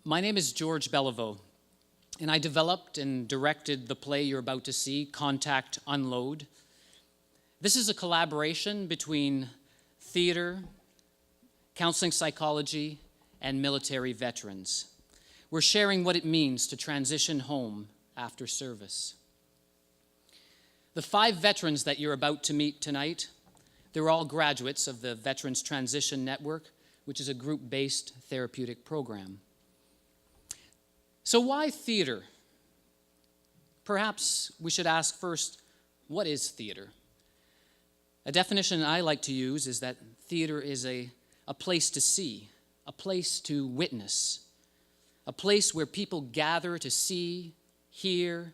My name is George Beliveau, and I developed and directed the play you're about to see, Contact Unload. This is a collaboration between theater, counseling psychology, and military veterans. We're sharing what it means to transition home after service. The 5 veterans that you're about to meet tonight, they're all graduates of the Veterans Transition Network, which is a group-based therapeutic program. So why theater? Perhaps we should ask first, what is theater? A definition I like to use is that theater is a place to see, a place to witness, a place where people gather to see, hear,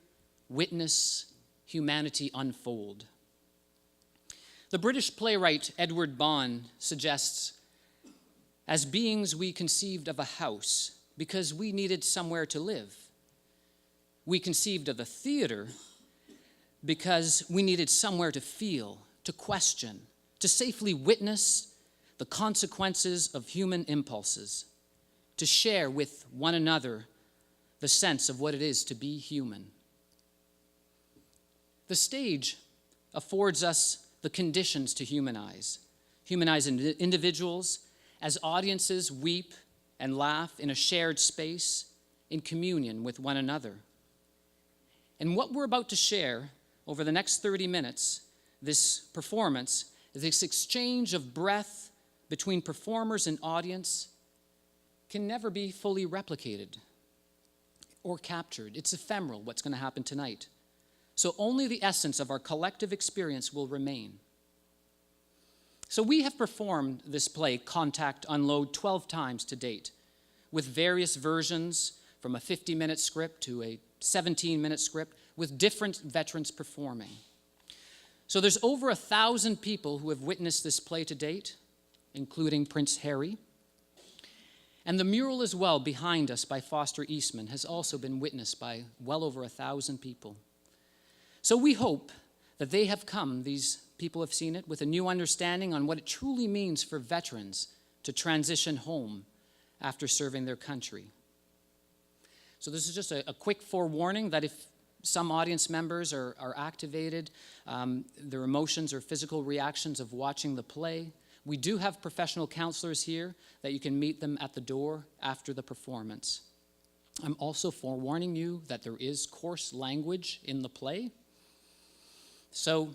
witness humanity unfold. The British playwright Edward Bond suggests, as beings we conceived of a house because we needed somewhere to live. We conceived of a theater because we needed somewhere to feel, to question, to safely witness the consequences of human impulses, to share with one another the sense of what it is to be human. The stage affords us the conditions to humanize individuals as audiences weep and laugh in a shared space in communion with one another. And what we're about to share over the next 30 minutes, this performance, this exchange of breath between performers and audience can never be fully replicated or captured. It's ephemeral, what's going to happen tonight. So only the essence of our collective experience will remain. So we have performed this play, Contact Unload, 12 times to date, with various versions from a 50-minute script to a 17-minute script, with different veterans performing. So there's over 1,000 people who have witnessed this play to date, including Prince Harry. And the mural as well behind us by Foster Eastman has also been witnessed by well over 1,000 people. So we hope that they have come, these people have seen it, with a new understanding on what it truly means for veterans to transition home after serving their country. So this is just a quick forewarning that if some audience members are activated, their emotions or physical reactions of watching the play, we do have professional counselors here that you can meet them at the door after the performance. I'm also forewarning you that there is coarse language in the play. So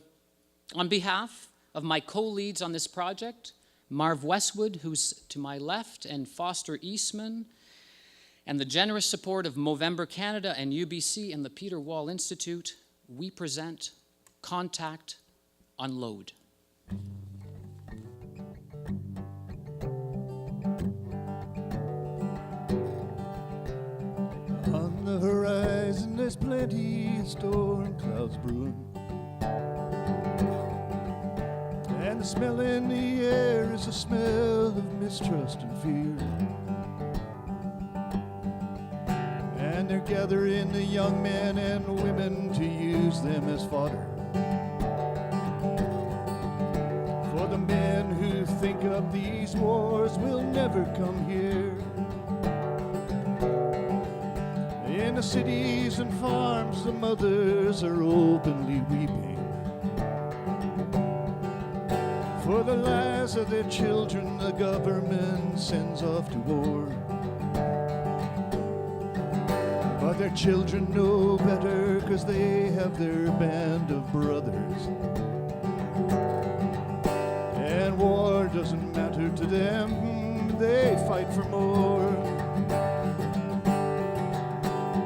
on behalf of my co-leads on this project, Marv Westwood, who's to my left, and Foster Eastman, and the generous support of Movember Canada and UBC and the Peter Wall Institute, we present Contact Unload. On the horizon there's plenty of storm clouds brewing, and the smell in the air is a smell of mistrust and fear. And they're gathering the young men and women to use them as fodder for the men who think of these wars will never come here. In the cities and farms, the mothers are openly weeping for the lives of their children the government sends off to war. But their children know better, 'cause they have their band of brothers. And war doesn't matter to them, they fight for more.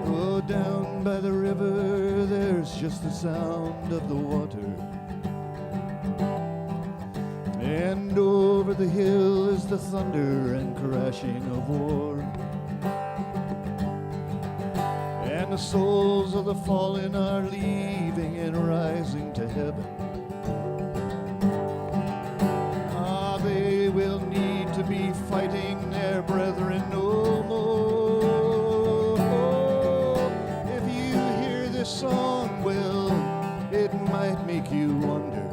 Oh, down by the river, there's just the sound of the water. And over the hill is the thunder and crashing of war. And the souls of the fallen are leaving and rising to heaven. They will need to be fighting their brethren no more. If you hear this song, well, it might make you wonder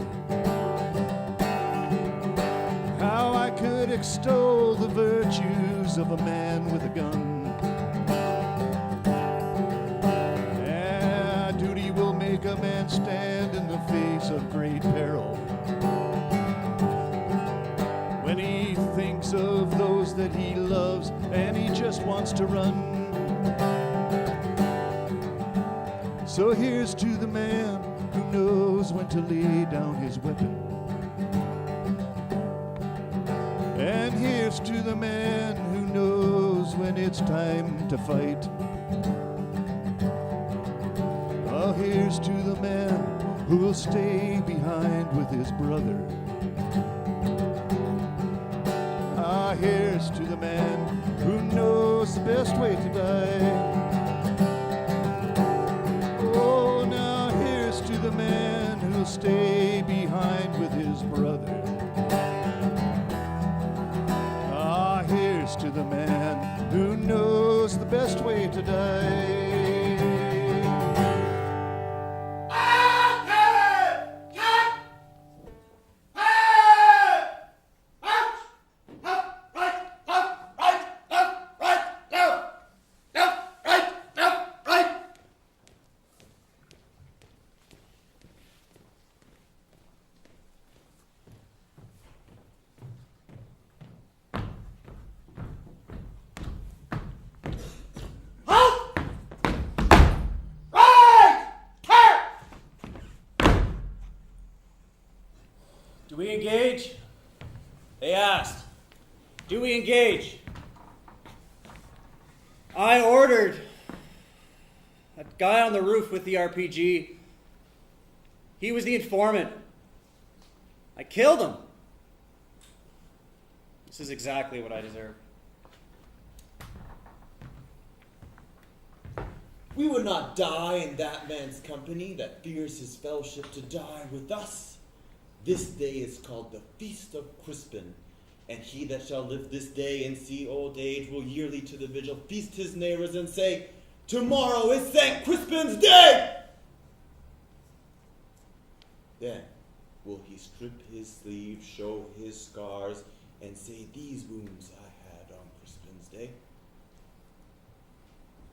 how I could extol the virtues of a man with a gun. can stand in the face of great peril. When he thinks of those that he loves and he just wants to run. So here's to the man who knows when to lay down his weapon. And here's to the man who knows when it's time to fight. Oh, here's to the man who will stay behind with his brother. Ah, here's to the man who knows the best way to die. Oh, now here's to the man who'll stay behind with his brother. Ah, here's to the man who knows the best way to die. Do we engage? They asked. Do we engage? I ordered that guy on the roof with the RPG. He was the informant. I killed him. This is exactly what I deserve. We would not die in that man's company that fears his fellowship to die with us. This day is called the Feast of Crispin, and he that shall live this day and see old age will yearly to the vigil feast his neighbors and say, tomorrow is St. Crispin's day! Then will he strip his sleeve, show his scars, and say, these wounds I had on Crispin's day.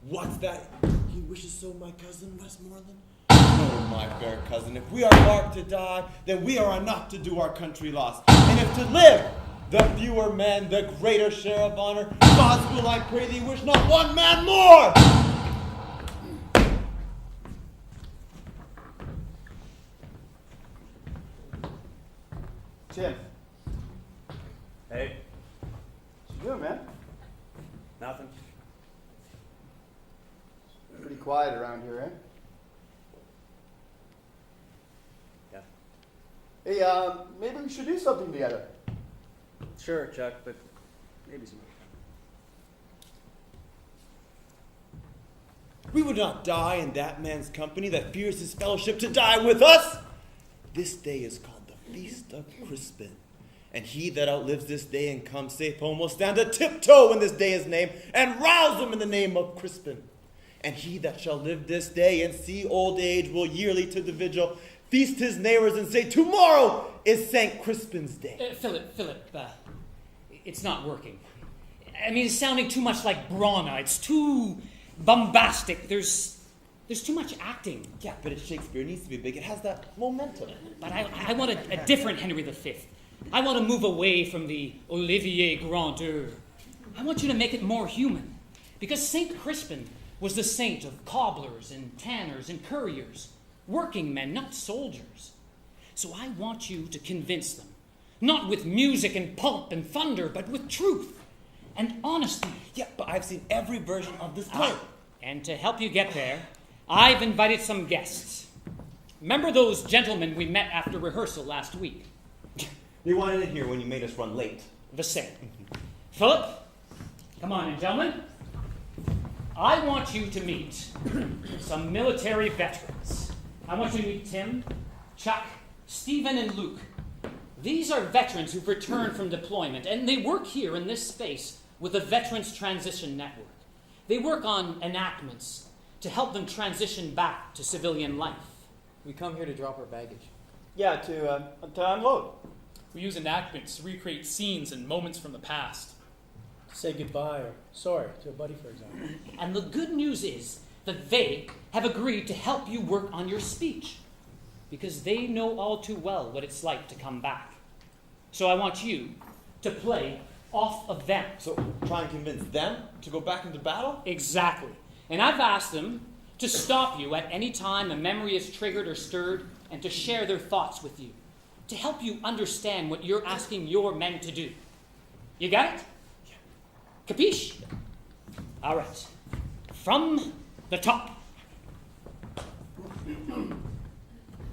What's that he wishes so, my cousin Westmoreland? No, my fair cousin, if we are marked to die, then we are enough to do our country loss. And if to live, the fewer men, the greater share of honor, God's will, I pray thee, wish not one man more! Tim, Hey, what you doing, man? nothing. Pretty quiet around here, eh? Yeah. Hey, maybe we should do something together. Sure, Chuck, but maybe some other time. We would not die in that man's company that fears his fellowship to die with us. This day is called the Feast of Crispin. And he that outlives this day and comes safe home will stand a tiptoe when this day is named and rouse him in the name of Crispin. And he that shall live this day and see old age will yearly to the vigil feast his neighbors and say, tomorrow is St. Crispin's day. Philip, it's not working. I mean, it's sounding too much like Brahma. It's too bombastic. There's too much acting. Yeah, but it's Shakespeare. It needs to be big. It has that momentum. But I want a different Henry V. I want to move away from the Olivier Grandeur. I want you to make it more human. Because St. Crispin was the saint of cobblers and tanners and curriers, working men, not soldiers. So I want you to convince them, not with music and pomp and thunder, but with truth and honesty. Yeah, but I've seen every version of this play. And to help you get there, I've invited some guests. Remember those gentlemen we met after rehearsal last week? They wanted in here when you made us run late. The same. Philip, come on in, gentlemen. I want you to meet some military veterans. I want you to meet Tim, Chuck, Stephen, and Luke. These are veterans who've returned from deployment, and they work here in this space with the Veterans Transition Network. They work on enactments to help them transition back to civilian life. We come here to drop our baggage. Yeah, to unload. We use enactments to recreate scenes and moments from the past. Say goodbye or sorry to a buddy, for example. And the good news is that they have agreed to help you work on your speech. because they know all too well what it's like to come back. So I want you to play off of them. So try and convince them to go back into battle? Exactly. And I've asked them to stop you at any time a memory is triggered or stirred and to share their thoughts with you, to help you understand what you're asking your men to do. You got it? Capiche? All right. From the top.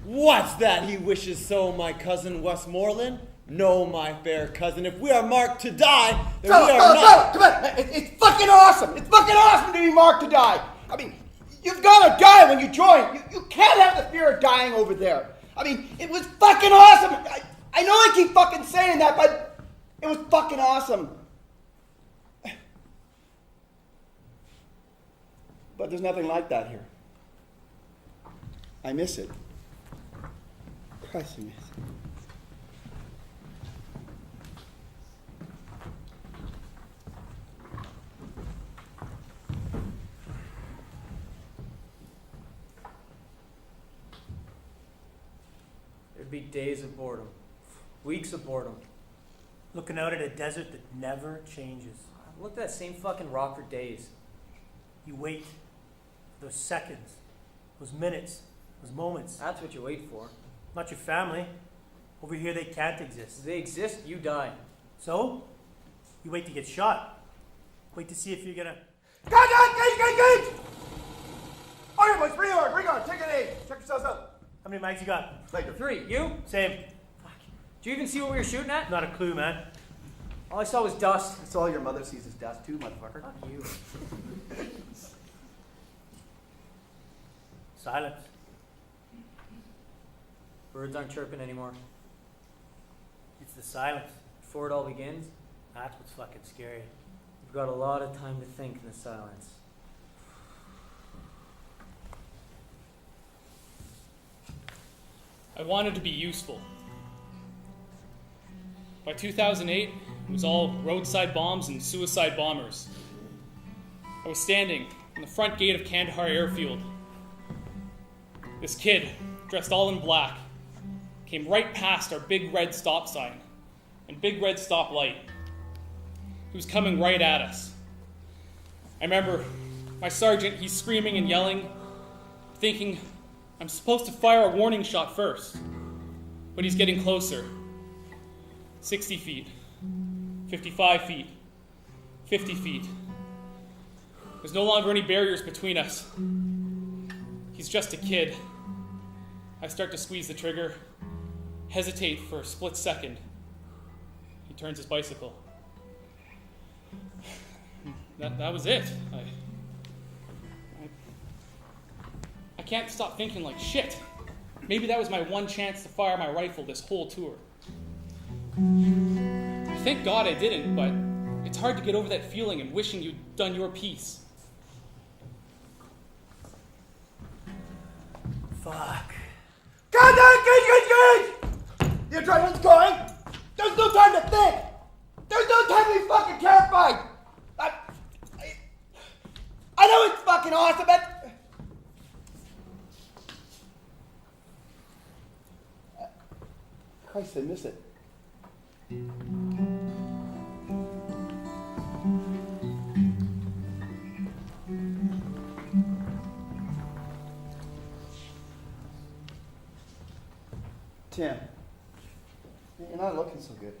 What's that he wishes so, my cousin Westmoreland? No, my fair cousin, if we are marked to die, then we are not. Come on! It's fucking awesome! It's fucking awesome to be marked to die! I mean, you've got to die when you join. You can't have the fear of dying over there. I mean, it was fucking awesome! I know I keep fucking saying that, but it was fucking awesome. But there's nothing like that here. I miss it. Christ, I miss it. There'd be days of boredom, weeks of boredom. Looking out at a desert that never changes. I've looked at that same fucking rock for days. You wait for those seconds, those minutes, those moments. That's what you wait for. Not your family. Over here they can't exist. If they exist, you die. So, you wait to get shot. Wait to see if you're gonna... Gauge! All right, boys, bring on, take an aim. Check yourselves out. How many mags you got? Later. 3. You? Same. Do you even see what we were shooting at? Not a clue, man. All I saw was dust. That's all your mother sees is dust too, motherfucker. Fuck you. Silence. Birds aren't chirping anymore. It's the silence. Before it all begins, That's what's fucking scary. we've got a lot of time to think in the silence. I wanted to be useful. By 2008, it was all roadside bombs and suicide bombers. I was standing on the front gate of Kandahar Airfield. This kid, dressed all in black, came right past our big red stop sign and big red stop light. He was coming right at us. I remember my sergeant, he's screaming and yelling, thinking I'm supposed to fire a warning shot first. But he's getting closer. 60 feet, 55 feet, 50 feet. There's no longer any barriers between us. He's just a kid. I start to squeeze the trigger, hesitate for a split second. He turns his bicycle. That was it. I can't stop thinking like, shit. Maybe that was my one chance to fire my rifle this whole tour. Thank God I didn't, but it's hard to get over that feeling and wishing you'd done your piece. Fuck. Gauge! The adrenaline's going. There's no time to think. There's no time to be fucking terrified. I know it's fucking awesome, but... Christ, I miss it. Tim, you're not looking so good.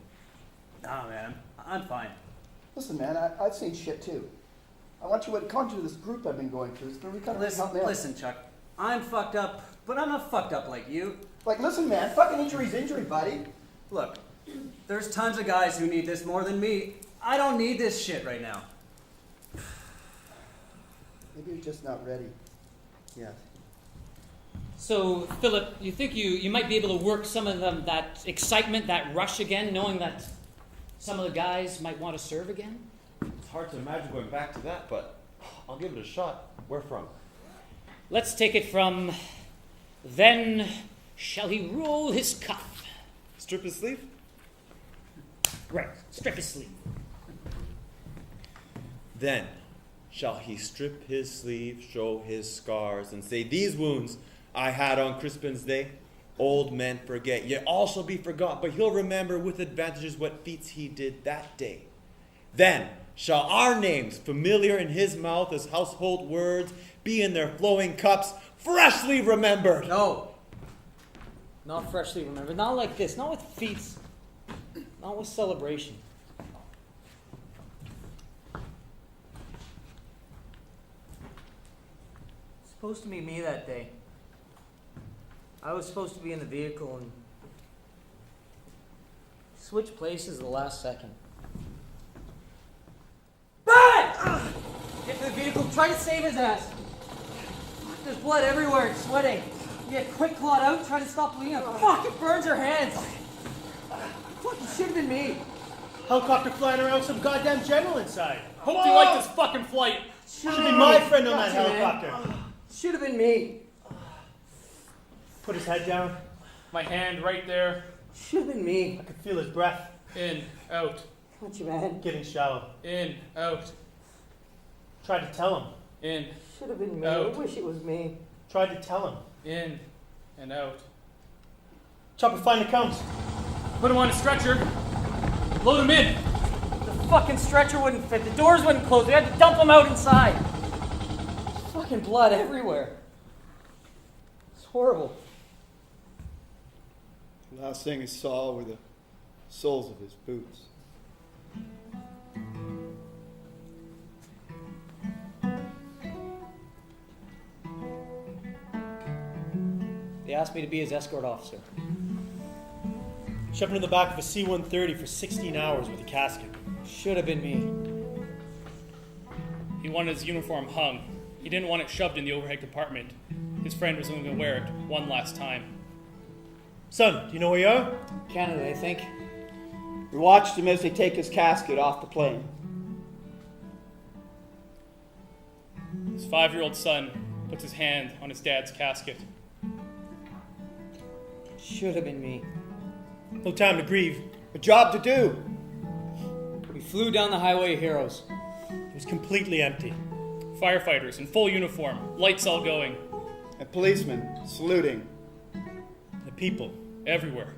Nah, man, I'm fine. Listen, man, I've seen shit too. I want you to come to this group I've been going through. It's been really kind of help me out. Listen, Chuck. I'm fucked up, but I'm not fucked up like you. Like, listen, man, fucking injury's injury, buddy. Look, there's tons of guys who need this more than me. I don't need this shit right now. Maybe you're just not ready yet. So, Philip, you think you might be able to work some of them, that excitement, that rush again, knowing that some of the guys might want to serve again? It's hard to imagine going back to that, but I'll give it a shot. Where from? Let's take it from, then shall he roll his cuff? Strip his sleeve? Right, strip his sleeve. Then shall he strip his sleeve, show his scars, and say, these wounds I had on Crispin's day, Old men forget, yet all shall be forgot, but he'll remember with advantages what feats he did that day. Then shall our names, familiar in his mouth as household words, be in their flowing cups, freshly remembered. No. Not freshly remembered. Not like this. Not with feats. Not with celebration. It's supposed to be me that day. I was supposed to be in the vehicle and switch places at the last second. Bad! Get to the vehicle, try to save his ass. There's blood everywhere, it's sweating. You get quick clawed out, try to stop bleeding. Fuck, it burns your hands. Fuck, it should have been me. Helicopter flying around with some goddamn general inside. Hope you like this fucking flight. Should be my friend on that Gotcha, man. helicopter. Should have been me. Put his head down. My hand right there. Should have been me. I could feel his breath In, out, Gotcha, man. getting shallow. in, out, Tried to tell him. in, Should have been me. Out. I wish it was me. Tried to tell him. in, and out. Chopper, find the counts. Put him on a stretcher. Load him in. The fucking stretcher wouldn't fit. The doors wouldn't close. We had to dump him out inside. Fucking blood everywhere. It's horrible. The last thing he saw were the soles of his boots. They asked me to be his escort officer. Shoved him in the back of a C-130 for 16 hours with a casket. Should have been me. He wanted his uniform hung. He didn't want it shoved in the overhead compartment. His friend was only going to wear it one last time. Son, do you know where you are? Canada, I think. We watched him as they take his casket off the plane. His 5-year-old son puts his hand on his dad's casket. Should have been me. No time to grieve. A job to do. We flew down the highway of heroes. It was completely empty. Firefighters in full uniform, lights all going, And policemen saluting. The people. everywhere.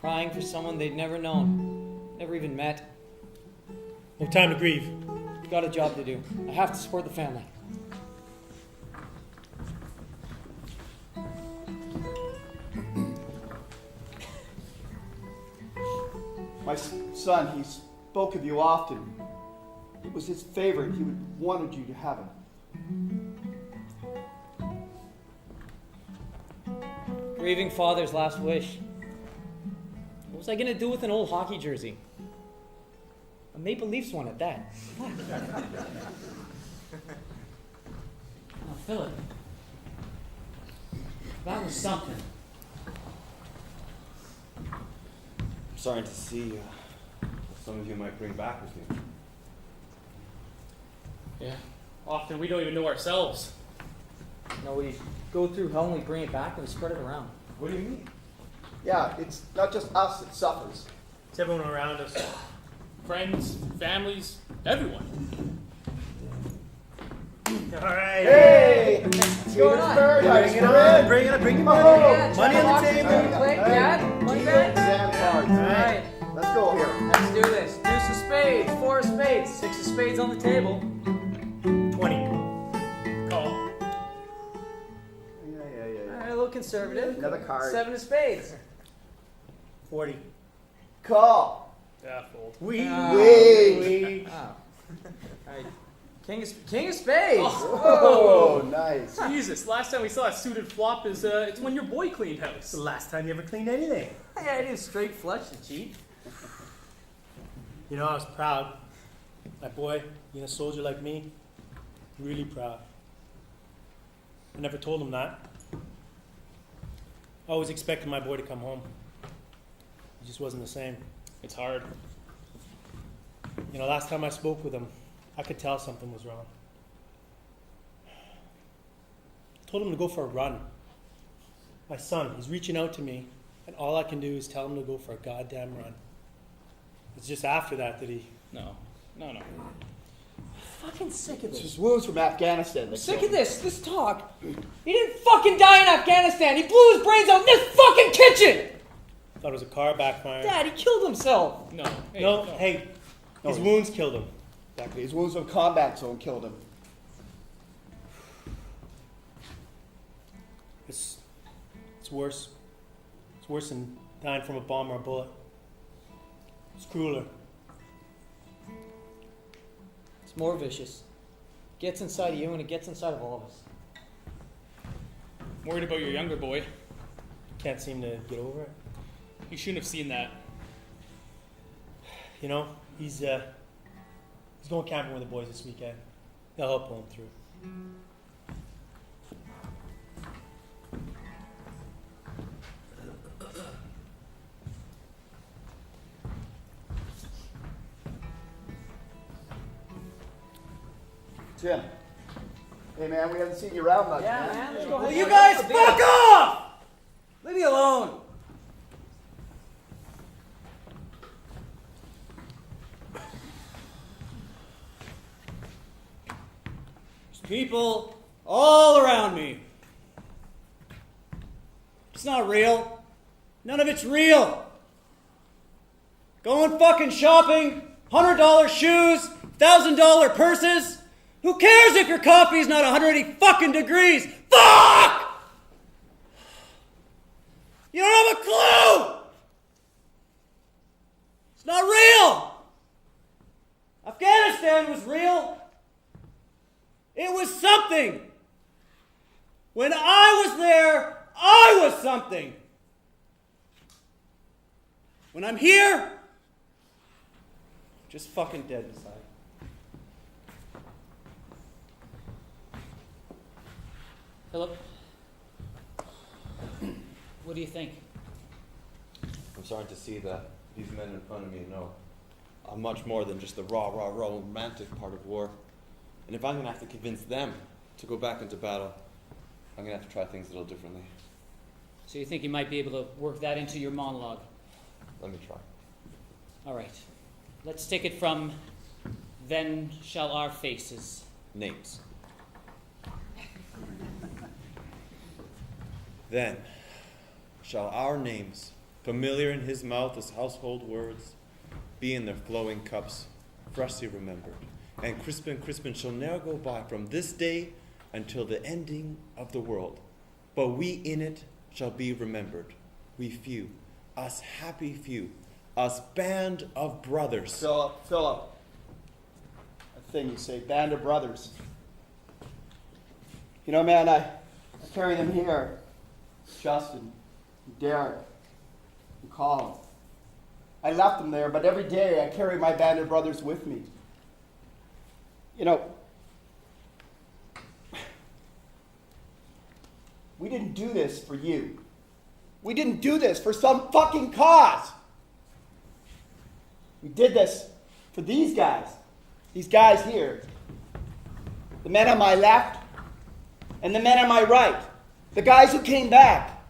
Crying for someone they'd never known. Never even met. No time to grieve. Got a job to do. I have to support the family. My son, he spoke of you often. It was his favorite. He wanted you to have it. Grieving father's last wish. What was I gonna do with an old hockey jersey? A Maple Leafs one at that. Oh, Philip. That was something. I'm starting to see what some of you might bring back with you. Yeah. Often we don't even know ourselves. No, we go through hell and we bring it back and we spread it around. What do you mean? Yeah, it's not just us that suffers. It's everyone around us. Friends, families, everyone. All right. Hey! What's going on? Paradise, Bring it on. Bring it on. Bring your money. Oh, Money on the table. Dad, money bag? Exam cards. Alright, Let's go here. let's do this. Deuce of spades, 4 of spades, 6 of spades on the table. 20. Call. Yeah. Alright, a little conservative. Another card. 7 of spades. 40. Call. Yeah, fold. We. Wait. Wow. Alright. King of spades. Oh, nice. Jesus, last time we saw a suited flop is it's when your boy cleaned It's house. the last time you ever cleaned anything. Yeah, I do straight flush the cheat. You know, I was proud. My boy, being a soldier like me, really proud. I never told him that. I always expected my boy to come home. It just wasn't the same. It's hard. You know, last time I spoke with him, I could tell something was wrong. I told him to go for a run. My son, he's reaching out to me, and all I can do is tell him to go for a goddamn run. It's just after that that he... No. fucking sick of It's this. his wounds from Afghanistan. I'm sick of this talk. He didn't fucking die in Afghanistan. He blew his brains out in this fucking kitchen. Thought it was a car backfire. Dad, he killed himself. No. Hey, No, hey, his No. wounds killed him. Exactly. His wounds from combat zone killed him. It's worse. It's worse than dying from a bomb or a bullet. It's crueler. It's more vicious. Gets inside of you and it gets inside of all of us. I'm worried about your younger boy. Can't seem to get over it. You shouldn't have seen that. You know, he's going camping with the boys this weekend. They'll help pull him through. Tim. Hey, man, we haven't seen you around much, man. Let's go. Will you guys fuck off? Leave me alone. There's people all around me. It's not real. None of it's real. Going fucking shopping, $100 shoes, $1,000 purses. Who cares if your coffee's not 180 fucking degrees? Fuck! You don't have a clue! It's not real! Afghanistan was real. It was something. When I was there, I was something. When I'm here, just fucking dead inside. Philip, what do you think? I'm starting to see that these men in front of me know I'm much more than just the raw, romantic part of war. And if I'm going to have to convince them to go back into battle, I'm going to have to try things a little differently. So you think you might be able to work that into your monologue? Let me try. All right. Let's take it from Then Shall Our Faces. Names. Then shall our names, familiar in his mouth as household words, be in their flowing cups, freshly remembered. And Crispin shall ne'er go by from this day until the ending of the world. But we in it shall be remembered. We few, us happy few, us band of brothers. Philip. That thing you say, band of brothers. You know, man, I carry them here. Justin, Derek, and Colin. I left them there, but every day I carry my band of brothers with me. You know, we didn't do this for you. We didn't do this for some fucking cause. We did this for these guys here. The men on my left and the men on my right. The guys who came back.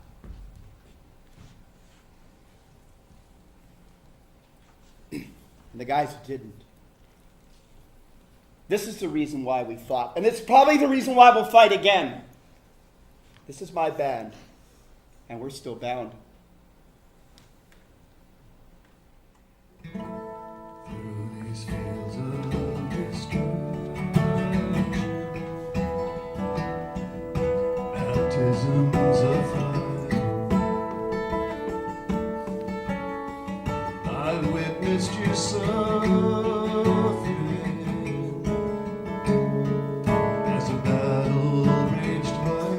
And the guys who didn't. This is the reason why we fought. And it's probably the reason why we'll fight again. This is my band. And we're still bound. Through these fields of history, baptisms of fire, I've witnessed you suffering as a battle raged high.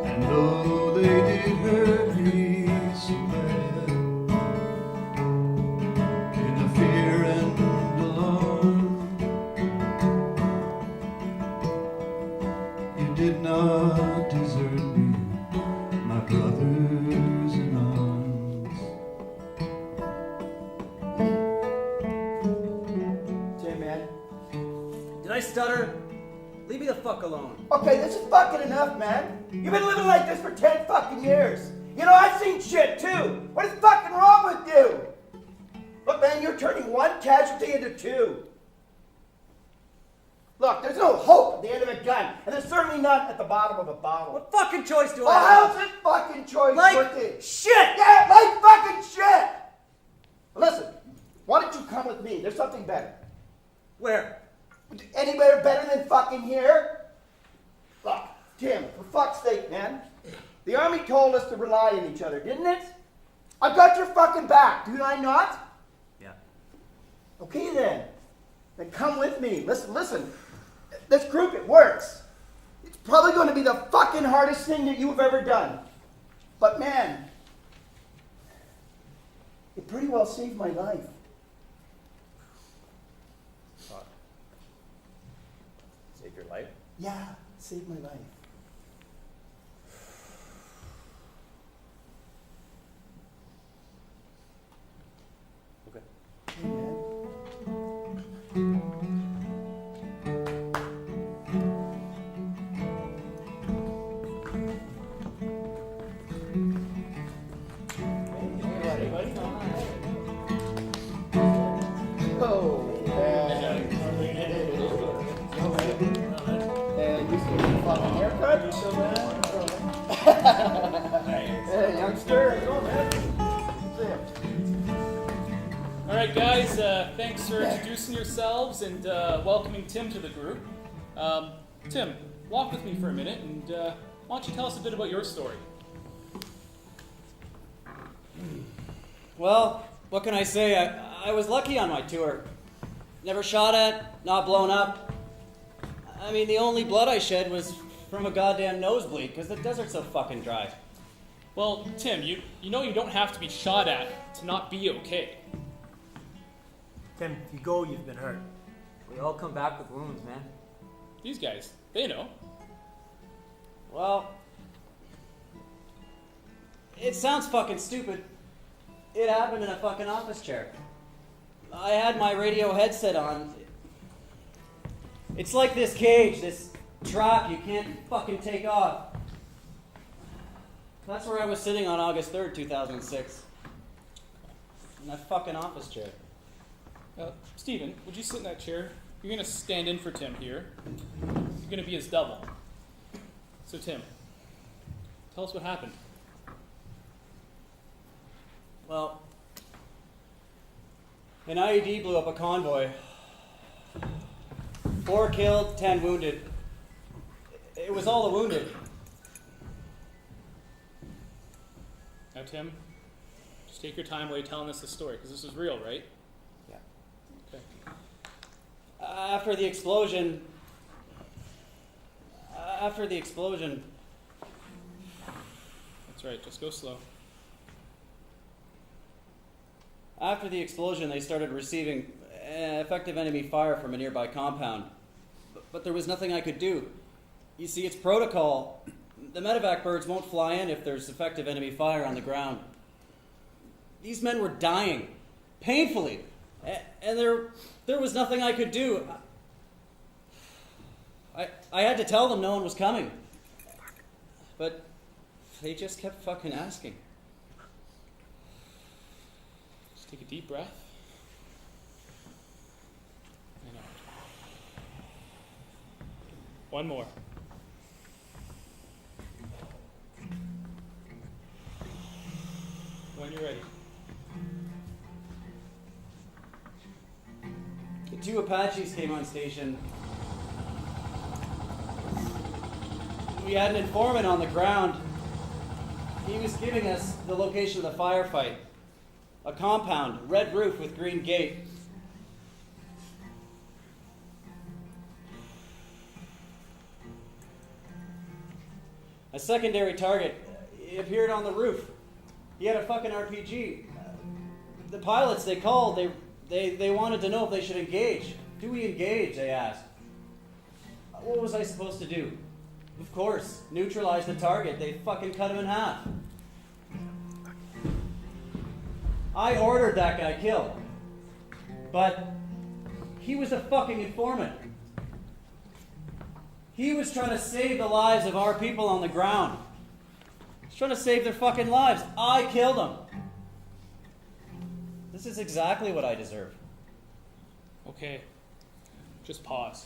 And though they did hurt me so bad, in the fear and alarm, you did not desert me, my brothers in arms. Tim, man. Did I stutter? Leave me the fuck alone. Okay, this is fucking enough, man. You've been living like this for 10 fucking years. You know, I've seen shit too. What is fucking wrong with you? Look, man, you're turning one casualty into two. Look, there's no hope at the end of a gun, and there's certainly none at the bottom of a bottle. What fucking choice do Well, I have? how's this fucking choice Like working? shit! Yeah, like fucking shit! Listen, why don't you come with me? There's something better. Where? Anywhere better than fucking here? Look, Tim, for fuck's sake, man. The army told us to rely on each other, didn't it? I got your fucking back, do I not? Yeah. Okay then. Then come with me. Listen. This group, it works. It's probably going to be the fucking hardest thing that you've ever done. But man, it pretty well saved my life. Save your life? Yeah, it saved my life. Okay. Hey, man. Oh, and you see the fucking haircut? Hey, youngster, how's it going, man? See ya. All right, guys, thanks for introducing yourselves and welcoming Tim to the group. Tim, walk with me for a minute, and why don't you tell us a bit about your story? Well, what can I say? I was lucky on my tour. Never shot at, not blown up. I mean, the only blood I shed was from a goddamn nosebleed, because the desert's so fucking dry. Well, Tim, you know you don't have to be shot at to not be okay. Tim, if you go, you've been hurt. We all come back with wounds, man. These guys, they know. Well, it sounds fucking stupid. It happened in a fucking office chair. I had my radio headset on. It's like this cage, this trap you can't fucking take off. That's where I was sitting on August 3rd, 2006. In that fucking office chair. Stephen, would you sit in that chair? You're going to stand in for Tim here. You're going to be his double. So, Tim, tell us what happened. Well, an IED blew up a convoy. 4 killed, 10 wounded. It was all the wounded. Now, Tim, just take your time while you're telling us the story, because this is real, right? Yeah. Okay. After the explosion, That's right, just go slow. After the explosion, they started receiving effective enemy fire from a nearby compound. But there was nothing I could do. You see, it's protocol. The medevac birds won't fly in if there's effective enemy fire on the ground. These men were dying, painfully, and there was nothing I could do. I had to tell them no one was coming. But they just kept fucking asking. Just take a deep breath. And out. One more. When you're ready. The 2 Apaches came on station. We had an informant on the ground. He was giving us the location of the firefight. A compound, red roof with green gate. A secondary target appeared on the roof. He had a fucking RPG. The pilots, they called, they wanted to know if they should engage. Do we engage, they asked. What was I supposed to do? Of course, neutralize the target. They fucking cut him in half. I ordered that guy killed. But he was a fucking informant. He was trying to save the lives of our people on the ground. He's trying to save their fucking lives. I killed him. This is exactly what I deserve. Okay, just pause.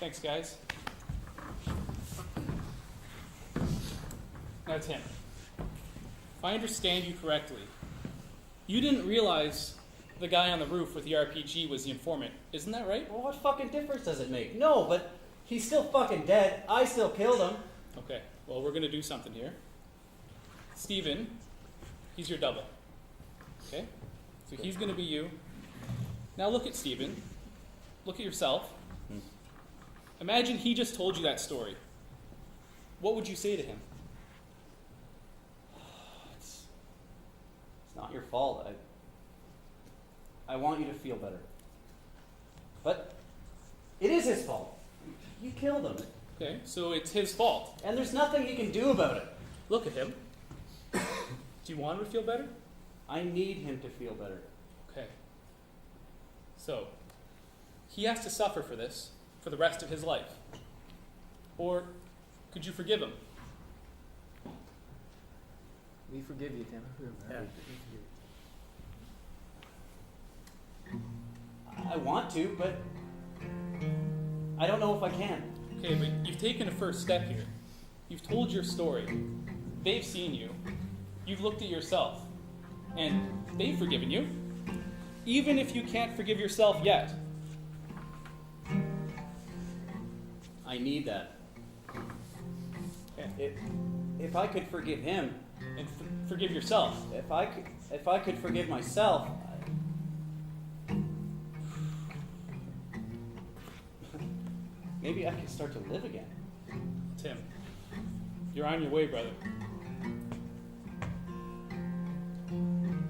Thanks, guys. Now, Tim, if I understand you correctly, you didn't realize the guy on the roof with the RPG was the informant. Isn't that right? Well, what fucking difference does it make? No, but he's still fucking dead. I still killed him. Okay, well, we're going to do something here. Steven, he's your double. Okay? So he's going to be you. Now look at Steven. Look at yourself. Imagine he just told you that story. What would you say to him? It's not your fault. I want you to feel better. But it is his fault. You killed him. Okay, so it's his fault. And there's nothing you can do about it. Look at him. Do you want him to feel better? I need him to feel better. Okay. So, he has to suffer for this for the rest of his life. Or could you forgive him? We forgive you, Tim. Yeah. I want to, but I don't know if I can. Okay, but you've taken a first step here. You've told your story. They've seen you. You've looked at yourself. And they've forgiven you. Even if you can't forgive yourself yet. I need that. Okay. If I could forgive him, And forgive yourself. if I could forgive myself, maybe I could start to live again. Tim, you're on your way, brother.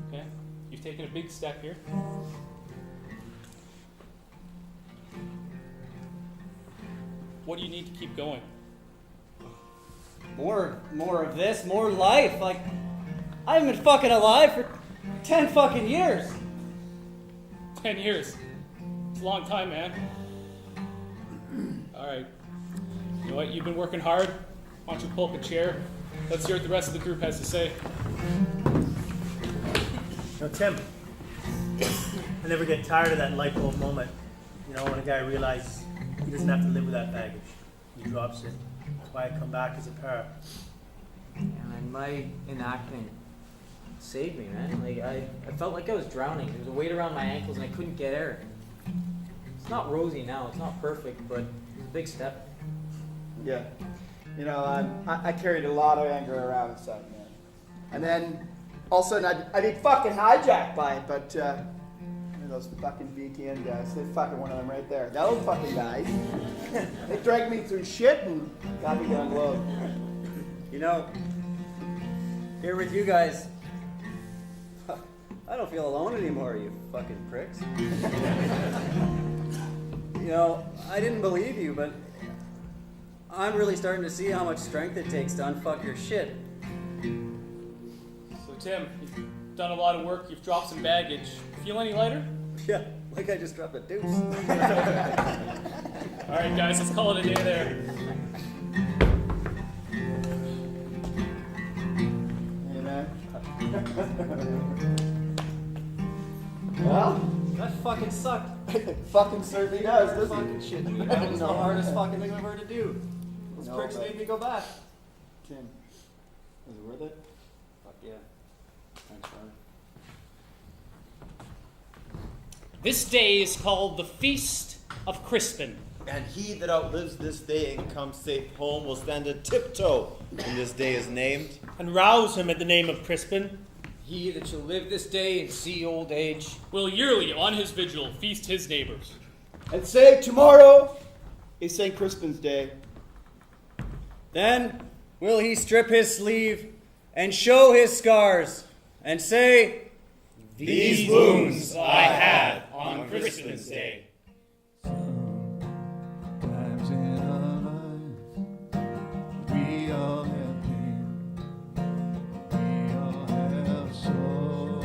Okay? You've taken a big step here. What do you need to keep going? More of this, more life. Like, I haven't been fucking alive for 10 fucking years. 10 years. It's a long time, man. All right. You know what? You've been working hard. Why don't you pull up a chair? Let's hear what the rest of the group has to say. Now, Tim, I never get tired of that light bulb moment. You know, when a guy realizes he doesn't have to live with that baggage. He drops it. That's why I come back as a para. And my enactment saved me, man. Like I felt like I was drowning. There was a weight around my ankles and I couldn't get air. It's not rosy now. It's not perfect, but it's a big step. Yeah. You know, I carried a lot of anger around inside, man. And then all of a sudden I'd be fucking hijacked by it, but those fucking VTN guys, they fucking one of them right there. Those fucking guys. They dragged me through shit and got me to unload. You know, here with you guys, I don't feel alone anymore, you fucking pricks. You know, I didn't believe you, but I'm really starting to see how much strength it takes to unfuck your shit. So, Tim, you've done a lot of work. You've dropped some baggage. Feel any lighter? Yeah, like I just dropped a deuce. All right, guys, let's call it a day there. You know? Well, That fucking sucked. it fucking certainly does, doesn't Fucking it? shit. That was the hardest fucking thing I've ever to do. Those No, pricks but- made me go back. Tim, was it worth it? Fuck yeah. Thanks, brother. This day is called the Feast of Crispin. And he that outlives this day and comes safe home will stand a tiptoe when this day is named. And rouse him at the name of Crispin. He that shall live this day and see old age. Will yearly, on his vigil, feast his neighbors. And say tomorrow is St. Crispin's Day. Then will he strip his sleeve and show his scars and say, These wounds I had on Christmas Day. Times in our lives, we all have pain, we all have sorrow.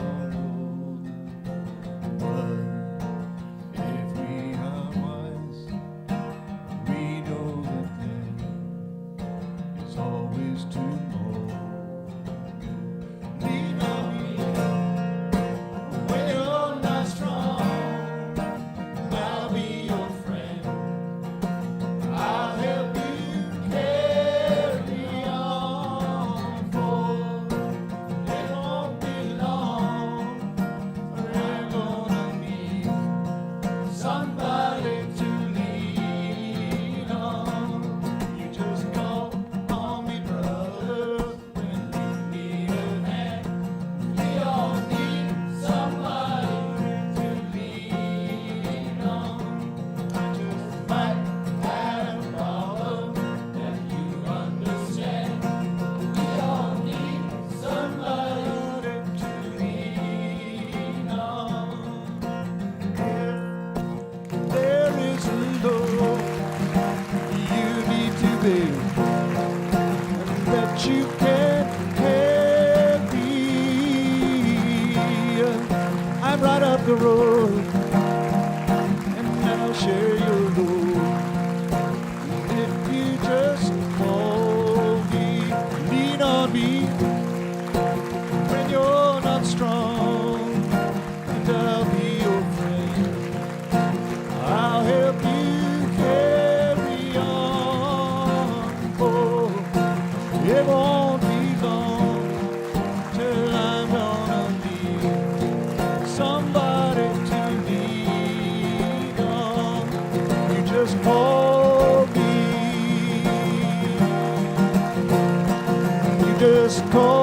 But if we are wise, we know that there is always tomorrow. Lean on me, we're all not strong. climb right up the road, and I'll share your load. And if you just call me, lean on me when you're not strong, and I'll be your friend. I'll help you carry on. Oh, it won't be long till I'm gonna need somebody to lean on. You just call me. You just call